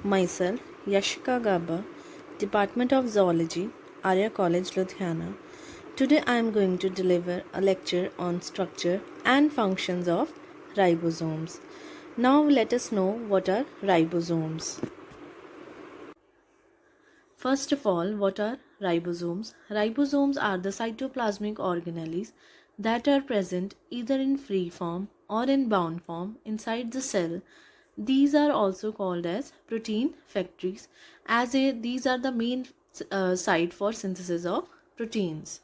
Myself, Yashika Gaba, Department of Zoology, Arya College, Ludhiana. Today I am going to deliver a lecture on structure and functions of ribosomes. Now let us know what are ribosomes. First of all, what are ribosomes? Ribosomes are the cytoplasmic organelles that are present either in free form or in bound form inside the cell. These are also called as protein factories, these are the main site for synthesis of proteins.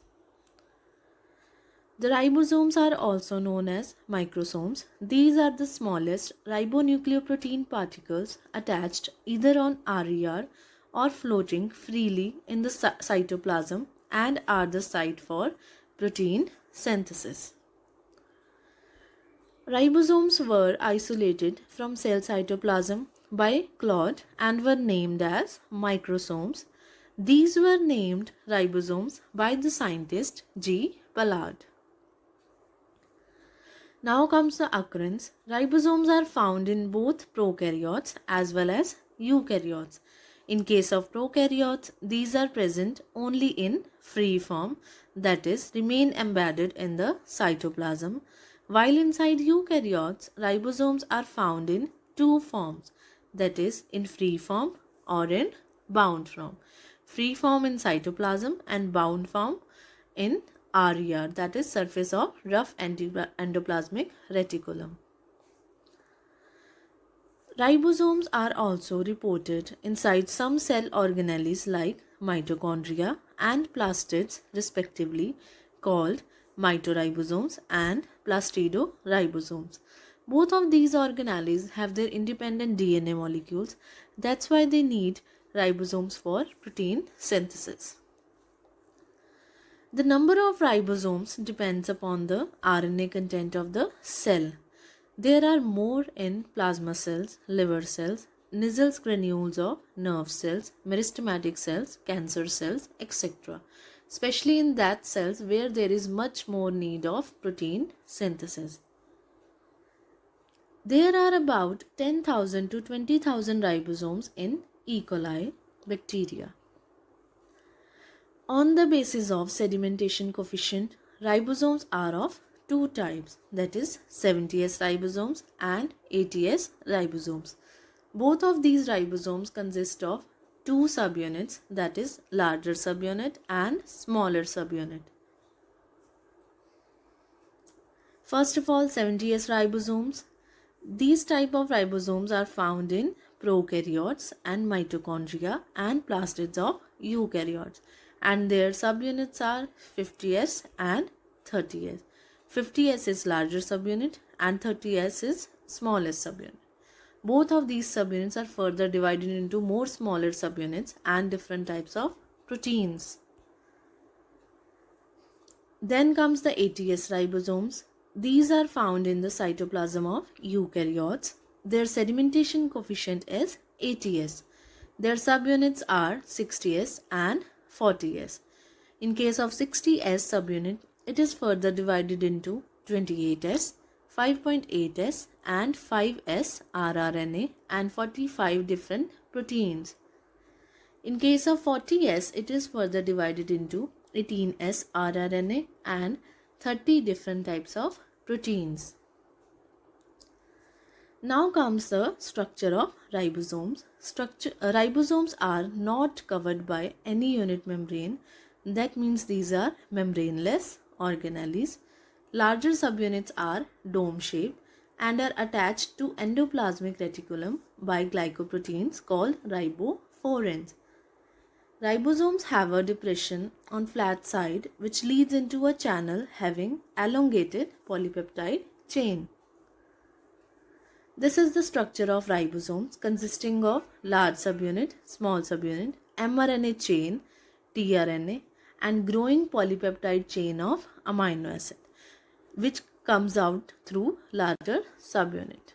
The ribosomes are also known as microsomes. These are the smallest ribonucleoprotein particles attached either on RER or floating freely in the cytoplasm and are the site for protein synthesis. Ribosomes were isolated from cell cytoplasm by Claude and were named as microsomes. These were named ribosomes by the scientist G. Ballard. Now comes the occurrence. Ribosomes are found in both prokaryotes as well as eukaryotes. In case of prokaryotes, these are present only in free form, that is, remain embedded in the cytoplasm, while inside eukaryotes, ribosomes are found in two forms, that is, in free form or in bound form. Free form in cytoplasm and bound form in RER, that is surface of rough endoplasmic reticulum. Ribosomes are also reported inside some cell organelles like mitochondria and plastids respectively, called mitoribosomes and plastidoribosomes. Both of these organelles have their independent DNA molecules. That's why they need ribosomes for protein synthesis. The number of ribosomes depends upon the RNA content of the cell. There are more in plasma cells, liver cells, Nissl granules of nerve cells, meristematic cells, cancer cells, etc. Especially in that cells where there is much more need of protein synthesis. There are about 10,000 to 20,000 ribosomes in E. coli bacteria. On the basis of sedimentation coefficient, ribosomes are of two types, that is 70S ribosomes and 80S ribosomes. Both of these ribosomes consist of two subunits, that is larger subunit and smaller subunit. First of all, 70S ribosomes. These type of ribosomes are found in prokaryotes and mitochondria and plastids of eukaryotes, and their subunits are 50S and 30S. 50S is larger subunit and 30S is smallest subunit. Both of these subunits are further divided into more smaller subunits and different types of proteins. Then comes the 80S ribosomes. These are found in the cytoplasm of eukaryotes. Their sedimentation coefficient is 80S. Their subunits are 60S and 40S. In case of 60S subunit, it is further divided into 28S, 5.8S and 5S rRNA and 45 different proteins. In case of 40S, it is further divided into 18S rRNA and 30 different types of proteins. Now comes the structure of ribosomes. Ribosomes are not covered by any unit membrane. That means these are membraneless organelles. Larger subunits are dome-shaped and are attached to endoplasmic reticulum by glycoproteins called riboforins. Ribosomes have a depression on flat side which leads into a channel having elongated polypeptide chain. This is the structure of ribosomes consisting of large subunit, small subunit, mRNA chain, tRNA and growing polypeptide chain of amino acid which comes out through larger subunit.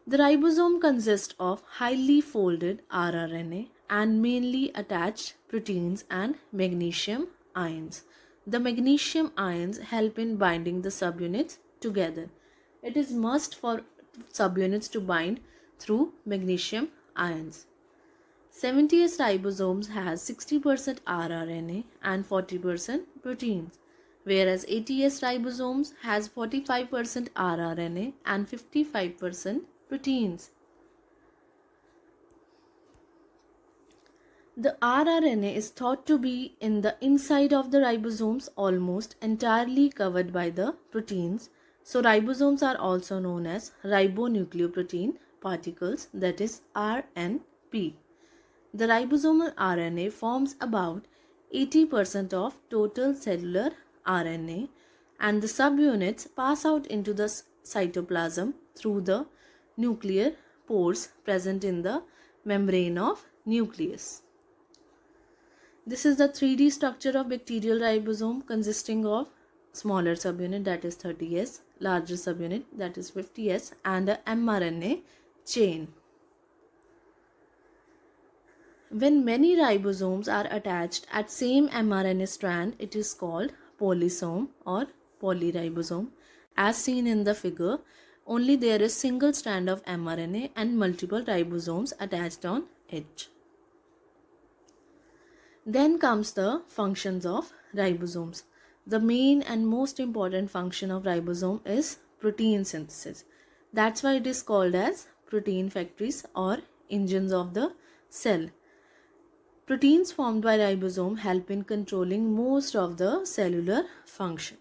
The ribosome consists of highly folded rRNA and mainly attached proteins and magnesium ions. The magnesium ions help in binding the subunits together. It is must for subunits to bind through magnesium ions. 70S ribosomes has 60% rRNA and 40% proteins, whereas 80S ribosomes has 45% rRNA and 55% proteins. The rRNA is thought to be in the inside of the ribosomes, almost entirely covered by the proteins. So ribosomes are also known as ribonucleoprotein particles, that is RNP. The ribosomal RNA forms about 80% of total cellular RNA, and the subunits pass out into the cytoplasm through the nuclear pores present in the membrane of nucleus. This is the 3D structure of bacterial ribosome, consisting of smaller subunit, that is 30S, larger subunit, that is 50S, and a mRNA chain. When many ribosomes are attached at same mRNA strand, it is called polysome or polyribosome. As seen in the figure, only there is single strand of mRNA and multiple ribosomes attached on it. Then comes the functions of ribosomes. The main and most important function of ribosome is protein synthesis. That's why it is called as protein factories or engines of the cell. Proteins formed by ribosome help in controlling most of the cellular function.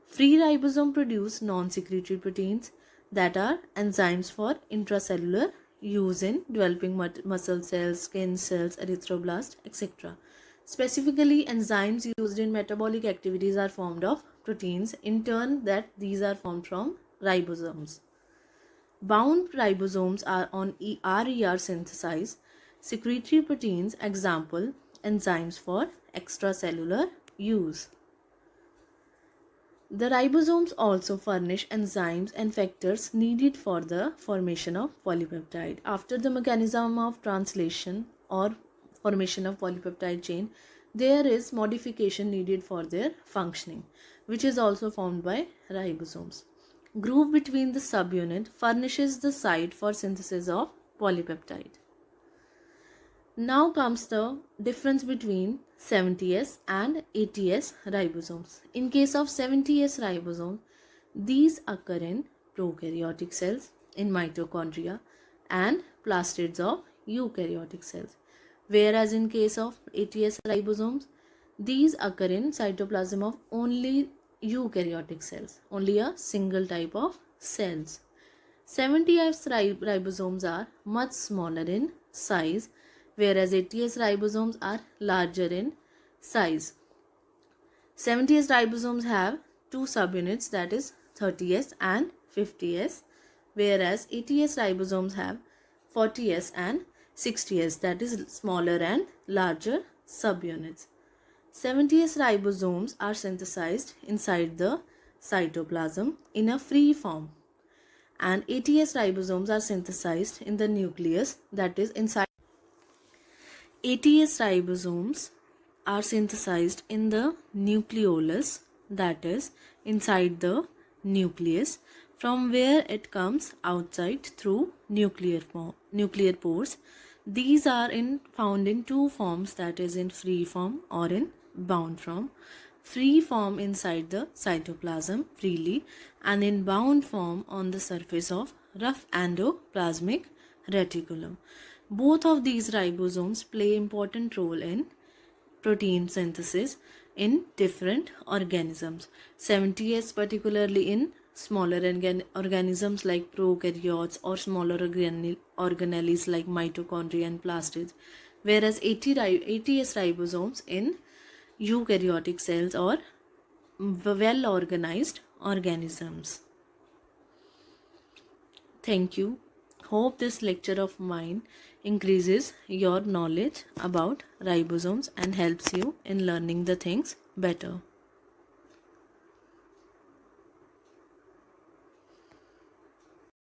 Free ribosome produce non-secretory proteins that are enzymes for intracellular use in developing muscle cells, skin cells, erythroblasts, etc. Specifically, enzymes used in metabolic activities are formed of proteins. In turn, these are formed from ribosomes. Bound ribosomes are on RER synthesize secretory proteins, example, enzymes for extracellular use. The ribosomes also furnish enzymes and factors needed for the formation of polypeptide. After the mechanism of translation or formation of polypeptide chain, there is modification needed for their functioning, which is also formed by ribosomes. Groove between the subunit furnishes the site for synthesis of polypeptide. Now comes the difference between 70S and 80S ribosomes. In case of 70S ribosome, these occur in prokaryotic cells, in mitochondria, and plastids of eukaryotic cells. Whereas in case of 80S ribosomes, these occur in cytoplasm of only eukaryotic cells, only a single type of cells. 70S ribosomes are much smaller in size, whereas 80S ribosomes are larger in size. 70S ribosomes have two subunits, that is 30S and 50S, whereas 80S ribosomes have 40S and 60S, that is smaller and larger subunits. 70S ribosomes are synthesized inside the cytoplasm in a free form, and 80S ribosomes are synthesized in the nucleus, that is inside. 80S ribosomes are synthesized in the nucleolus, that is inside the nucleus, from where it comes outside through nuclear pores. These are found in two forms, that is in free form or in bound form. Free form inside the cytoplasm freely, and in bound form on the surface of rough endoplasmic reticulum. Both of these ribosomes play important role in protein synthesis in different organisms. 70S particularly in smaller organisms like prokaryotes or smaller organelles like mitochondria and plastids, whereas 80S ribosomes in eukaryotic cells or well organized organisms. Thank you. Hope this lecture of mine increases your knowledge about ribosomes and helps you in learning the things better.